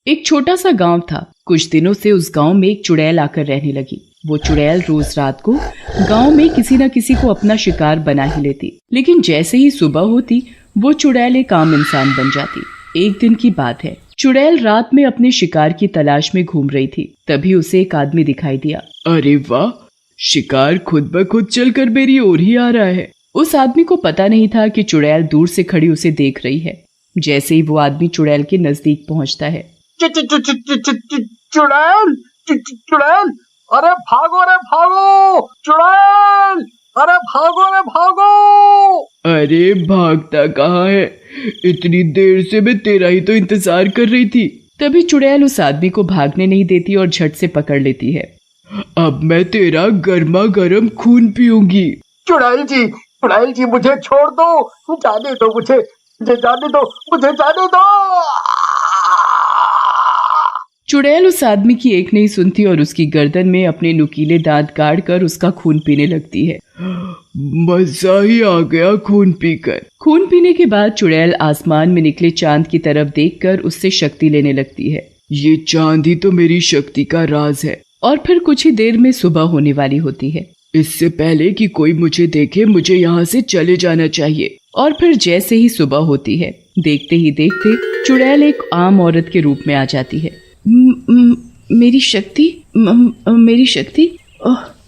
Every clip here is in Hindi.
एक छोटा सा गांव था। कुछ दिनों से उस गांव में एक चुड़ैल आकर रहने लगी। वो चुड़ैल रोज रात को गांव में किसी न किसी को अपना शिकार बना ही लेती, लेकिन जैसे ही सुबह होती वो चुड़ैल एक आम इंसान बन जाती। एक दिन की बात है, चुड़ैल रात में अपने शिकार की तलाश में घूम रही थी। तभी उसे एक आदमी दिखाई दिया। अरे वाह, शिकार खुद ब खुद चलकर मेरी ओर ही आ रहा है। उस आदमी को पता नहीं था कि चुड़ैल दूर से खड़ी उसे देख रही है। जैसे ही वो आदमी चुड़ैल के नजदीक पहुंचता है, चुड़ैल, चुड़ैल, अरे भागो रे भागो, चुड़ैल, अरे भागो रे भागो। अरे भागता कहाँ है? इतनी देर से मैं तेरा ही तो इंतजार कर रही थी। तभी चुड़ैल उस आदमी को भागने नहीं देती और झट से पकड़ लेती है। अब मैं तेरा गर्मा गर्म खून पीऊंगी। चुड़ैल जी मुझे छोड़ दो, जाने दो मुझे जाने दो, मुझे जाने दो। चुड़ैल उस आदमी की एक नहीं सुनती और उसकी गर्दन में अपने नुकीले दांत गाड़ कर उसका खून पीने लगती है। मजा ही आ गया खून पीकर। खून पीने के बाद चुड़ैल आसमान में निकले चांद की तरफ देखकर उससे शक्ति लेने लगती है। ये चांद ही तो मेरी शक्ति का राज है। और फिर कुछ ही देर में सुबह होने वाली होती है। इससे पहले कि कोई मुझे देखे मुझे यहाँ से चले जाना चाहिए। और फिर जैसे ही सुबह होती है, देखते ही देखते चुड़ैल एक आम औरत के रूप में आ जाती है। मेरी शक्ति,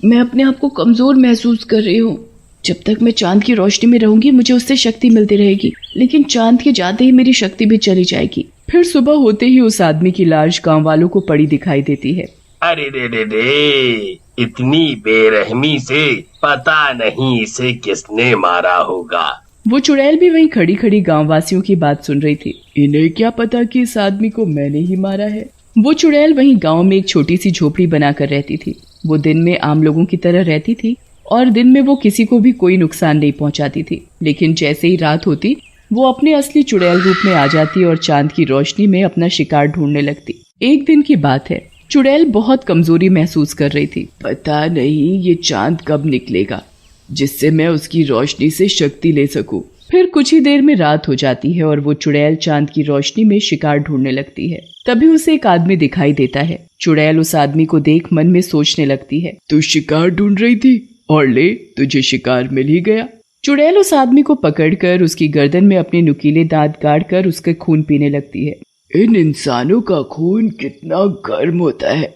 मैं अपने आप को कमजोर महसूस कर रही हूँ। जब तक मैं चांद की रोशनी में रहूंगी मुझे उससे शक्ति मिलती रहेगी, लेकिन चांद के जाते ही मेरी शक्ति भी चली जाएगी। फिर सुबह होते ही उस आदमी की लाश गांव वालों को पड़ी दिखाई देती है। अरे रे, इतनी बेरहमी से पता नहीं इसे किसने मारा होगा। वो चुड़ैल भी वहीं खड़ी खड़ी गांव वासियों की बात सुन रही थी। इन्हें क्या पता कि इस आदमी को मैंने ही मारा है। वो चुड़ैल वहीं गांव में एक छोटी सी झोपड़ी बनाकर रहती थी। वो दिन में आम लोगों की तरह रहती थी और दिन में वो किसी को भी कोई नुकसान नहीं पहुंचाती थी, लेकिन जैसे ही रात होती वो अपने असली चुड़ैल रूप में आ जाती और चांद की रोशनी में अपना शिकार ढूंढने लगती। एक दिन की बात है, चुड़ैल बहुत कमजोरी महसूस कर रही थी। पता नहीं ये चांद कब निकलेगा जिससे मैं उसकी रोशनी से शक्ति ले सकूं। फिर कुछ ही देर में रात हो जाती है और वो चुड़ैल चांद की रोशनी में शिकार ढूंढने लगती है। तभी उसे एक आदमी दिखाई देता है। चुड़ैल उस आदमी को देख मन में सोचने लगती है, तू शिकार ढूंढ रही थी और ले तुझे शिकार मिल ही गया। चुड़ैल उस आदमी को पकड़कर उसकी गर्दन में अपने नुकीले दांत गाड़कर उसके खून पीने लगती है। इन इंसानों का खून कितना गर्म होता है,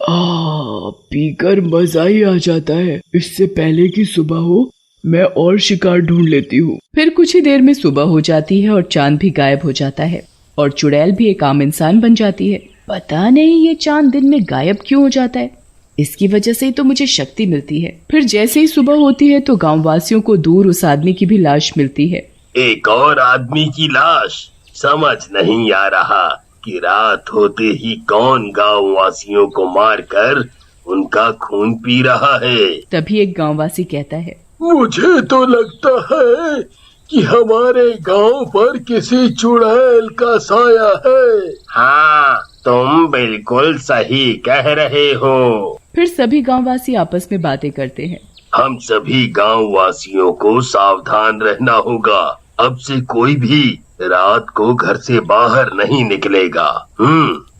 पीकर मजा ही आ जाता है। इससे पहले कि सुबह हो मैं और शिकार ढूंढ लेती हूँ। फिर कुछ ही देर में सुबह हो जाती है और चांद भी गायब हो जाता है और चुड़ैल भी एक आम इंसान बन जाती है। पता नहीं ये चांद दिन में गायब क्यों हो जाता है, इसकी वजह से ही तो मुझे शक्ति मिलती है। फिर जैसे ही सुबह होती है तो गाँव वासियों को दूर उस आदमी की भी लाश मिलती है। एक और आदमी की लाश। समझ नहीं आ रहा कि रात होते ही कौन गांव वासियों को मारकर उनका खून पी रहा है। तभी एक गांववासी कहता है, मुझे तो लगता है कि हमारे गांव पर किसी चुड़ैल का साया है। हाँ, तुम बिल्कुल सही कह रहे हो। फिर सभी गांववासी आपस में बातें करते हैं। हम सभी गांव वासियों को सावधान रहना होगा। अब से कोई भी रात को घर से बाहर नहीं निकलेगा।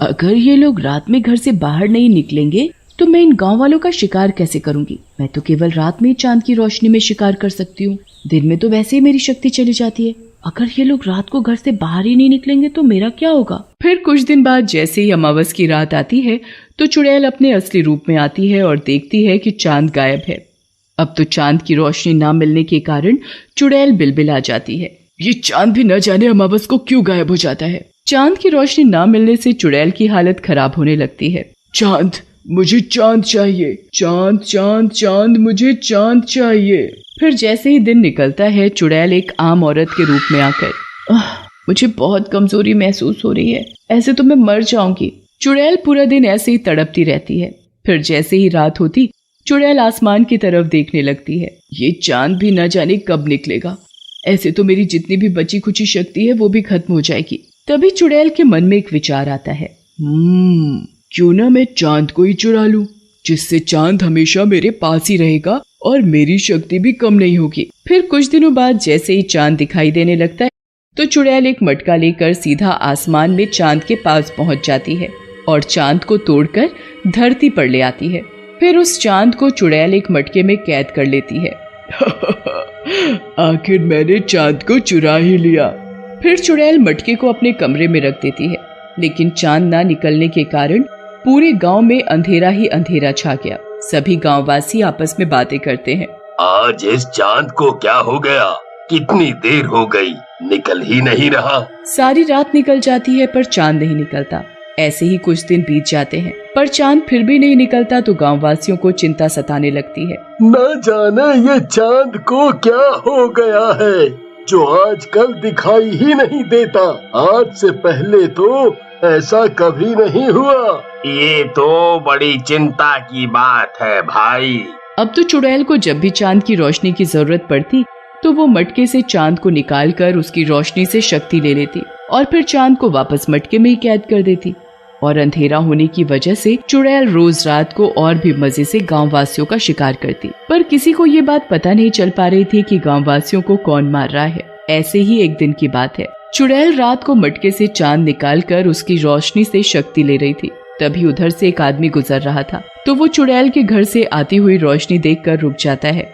अगर ये लोग रात में घर से बाहर नहीं निकलेंगे तो मैं इन गांव वालों का शिकार कैसे करूंगी? मैं तो केवल रात में चांद की रोशनी में शिकार कर सकती हूँ। दिन में तो वैसे ही मेरी शक्ति चली जाती है। अगर ये लोग रात को घर से बाहर ही नहीं निकलेंगे तो मेरा क्या होगा? फिर कुछ दिन बाद जैसे ही अमावस की रात आती है तो चुड़ैल अपने असली रूप में आती है और देखती है कि चांद गायब है। अब तो चांद की रोशनी न मिलने के कारण चुड़ैल बिलबिला जाती है। ये चांद भी न जाने अमावस को क्यों गायब हो जाता है। चांद की रोशनी न मिलने से चुड़ैल की हालत खराब होने लगती है। चांद, मुझे चांद चाहिए। चांद चांद चांद, मुझे चांद चाहिए। फिर जैसे ही दिन निकलता है चुड़ैल एक आम औरत के रूप में आकर, मुझे बहुत कमजोरी महसूस हो रही है, ऐसे तो मैं मर जाऊंगी। चुड़ैल पूरा दिन ऐसे ही तड़पती रहती है। फिर जैसे ही रात होती चुड़ैल आसमान की तरफ देखने लगती है। ये चांद भी न जाने कब निकलेगा, ऐसे तो मेरी जितनी भी बची खुची शक्ति है वो भी खत्म हो जाएगी। तभी चुड़ैल के मन में एक विचार आता है, क्यों ना मैं चांद को ही चुरा लूं, जिससे चांद हमेशा मेरे पास ही रहेगा और मेरी शक्ति भी कम नहीं होगी। फिर कुछ दिनों बाद जैसे ही चांद दिखाई देने लगता है तो चुड़ैल एक मटका लेकर सीधा आसमान में चांद के पास पहुंच जाती है और चांद को तोड़कर धरती पर ले आती है। फिर उस चांद को चुड़ैल एक मटके में कैद कर लेती है। आखिर मैंने चांद को चुरा ही लिया। फिर चुड़ैल मटके को अपने कमरे में रख देती है, लेकिन चांद ना निकलने के कारण पूरे गांव में अंधेरा ही अंधेरा छा गया। सभी गांववासी आपस में बातें करते हैं। आज इस चांद को क्या हो गया? कितनी देर हो गई, निकल ही नहीं रहा। सारी रात निकल जाती है पर चांद नहीं निकलता। ऐसे ही कुछ दिन बीत जाते हैं पर चांद फिर भी नहीं निकलता तो गांववासियों को चिंता सताने लगती है। न जाने ये चांद को क्या हो गया है जो आजकल दिखाई ही नहीं देता। आज से पहले तो ऐसा कभी नहीं हुआ। ये तो बड़ी चिंता की बात है भाई। अब तो चुड़ैल को जब भी चांद की रोशनी की जरूरत पड़ती तो वो मटके से चांद को निकालकर उसकी रोशनी से शक्ति ले लेती और फिर चांद को वापस मटके में ही कैद कर देती। और अंधेरा होने की वजह से चुड़ैल रोज रात को और भी मजे से गांववासियों का शिकार करती, पर किसी को ये बात पता नहीं चल पा रही थी कि गांववासियों को कौन मार रहा है। ऐसे ही एक दिन की बात है, चुड़ैल रात को मटके से चांद निकालकर उसकी रोशनी से शक्ति ले रही थी। तभी उधर से एक आदमी गुजर रहा था तो वो चुड़ैल के घर से आती हुई रोशनी देखकर रुक जाता है।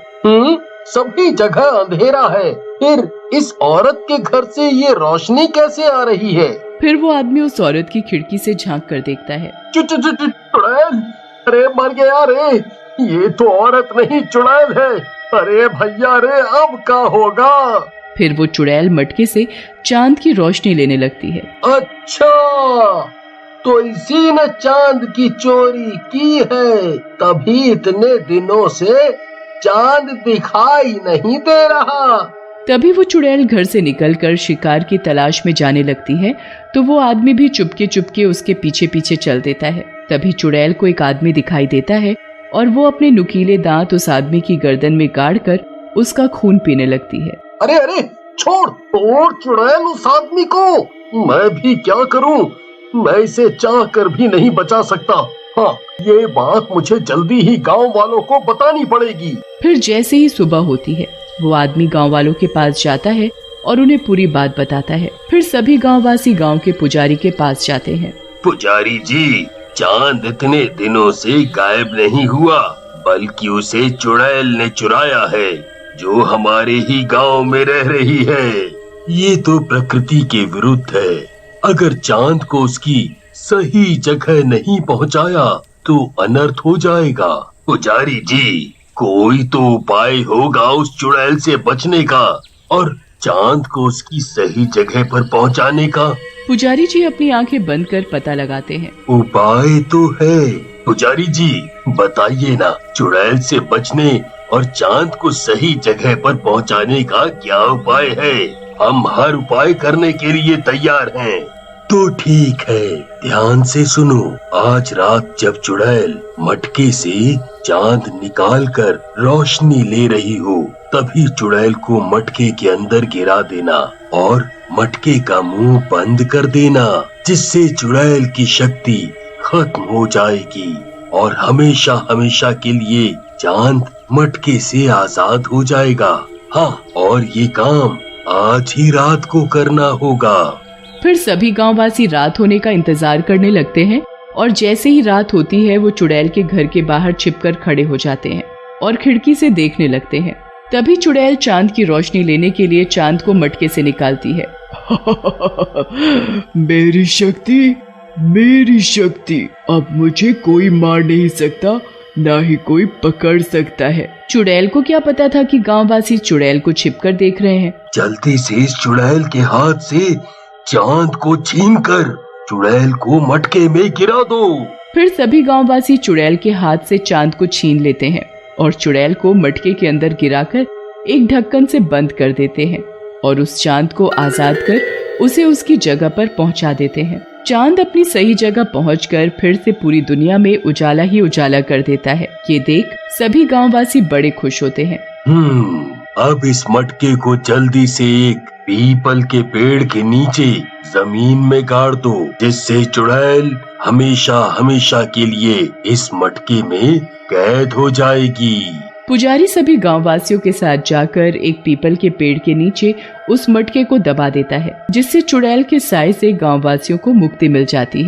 सभी जगह अंधेरा है, फिर इस औरत के घर से ये रोशनी कैसे आ रही है? फिर वो आदमी उस औरत की खिड़की से झांक कर देखता है। चुड़ैल, अरे मर गया रे, ये तो औरत नहीं चुड़ैल है। अरे भैया रे, अब क्या होगा? फिर वो चुड़ैल मटके से चांद की रोशनी लेने लगती है। अच्छा, तो इसी ने चांद की चोरी की है, तभी इतने दिनों से चांद दिखाई नहीं दे रहा। तभी वो चुड़ैल घर से निकलकर शिकार की तलाश में जाने लगती है तो वो आदमी भी चुपके चुपके उसके पीछे पीछे चल देता है। तभी चुड़ैल को एक आदमी दिखाई देता है और वो अपने नुकीले दांत उस आदमी की गर्दन में गाड़कर उसका खून पीने लगती है। अरे अरे, छोड़ चुड़ैल उस आदमी को। मैं भी क्या करूं, मैं इसे चाह कर भी नहीं बचा सकता। हाँ, ये बात मुझे जल्दी ही गांव वालों को बतानी पड़ेगी। फिर जैसे ही सुबह होती है वो आदमी गांव वालों के पास जाता है और उन्हें पूरी बात बताता है। फिर सभी गांववासी गांव के पुजारी के पास जाते हैं। पुजारी जी, चांद इतने दिनों से गायब नहीं हुआ, बल्कि उसे चुड़ैल ने चुराया है, जो हमारे ही गांव में रह रही है। ये तो प्रकृति के विरुद्ध है। अगर चांद को उसकी सही जगह नहीं पहुंचाया तो अनर्थ हो जाएगा। पुजारी जी, कोई तो उपाय होगा उस चुड़ैल से बचने का और चांद को उसकी सही जगह पर पहुंचाने का। पुजारी जी अपनी आंखें बंद कर पता लगाते हैं। उपाय तो है। पुजारी जी, बताइए ना, चुड़ैल से बचने और चांद को सही जगह पर पहुंचाने का क्या उपाय है? हम हर उपाय करने के लिए तैयार हैं। तो ठीक है, ध्यान से सुनो। आज रात जब चुड़ैल मटके से चांद निकालकर रोशनी ले रही हो, तभी चुड़ैल को मटके के अंदर गिरा देना और मटके का मुंह बंद कर देना, जिससे चुड़ैल की शक्ति खत्म हो जाएगी और हमेशा हमेशा के लिए चांद मटके से आजाद हो जाएगा। हाँ, और ये काम आज ही रात को करना होगा। फिर सभी गांववासी रात होने का इंतजार करने लगते हैं और जैसे ही रात होती है वो चुड़ैल के घर के बाहर छिपकर खड़े हो जाते हैं और खिड़की से देखने लगते हैं। तभी चुड़ैल चांद की रोशनी लेने के लिए चांद को मटके से निकालती है। मेरी शक्ति, अब मुझे कोई मार नहीं सकता, ना ही कोई पकड़ सकता है। चुड़ैल को क्या पता था कि गांववासी चुड़ैल को छिपकर देख रहे हैं। जल्दी से इस चुड़ैल के हाथ से चांद को छीनकर चुड़ैल को मटके में गिरा दो। फिर सभी गांववासी चुड़ैल के हाथ से चांद को छीन लेते हैं और चुड़ैल को मटके के अंदर गिराकर एक ढक्कन से बंद कर देते हैं और उस चांद को आजाद कर उसे उसकी जगह पर पहुंचा देते हैं। चांद अपनी सही जगह पहुंचकर फिर से पूरी दुनिया में उजाला ही उजाला कर देता है। ये देख सभी गांववासी बड़े खुश होते हैं। अब इस मटके को जल्दी से एक पीपल के पेड़ के नीचे जमीन में गाड़ दो, जिससे चुड़ैल हमेशा हमेशा के लिए इस मटके में कैद हो जाएगी। पुजारी सभी गांववासियों के साथ जाकर एक पीपल के पेड़ के नीचे उस मटके को दबा देता है, जिससे चुड़ैल के साए से गांववासियों को मुक्ति मिल जाती है।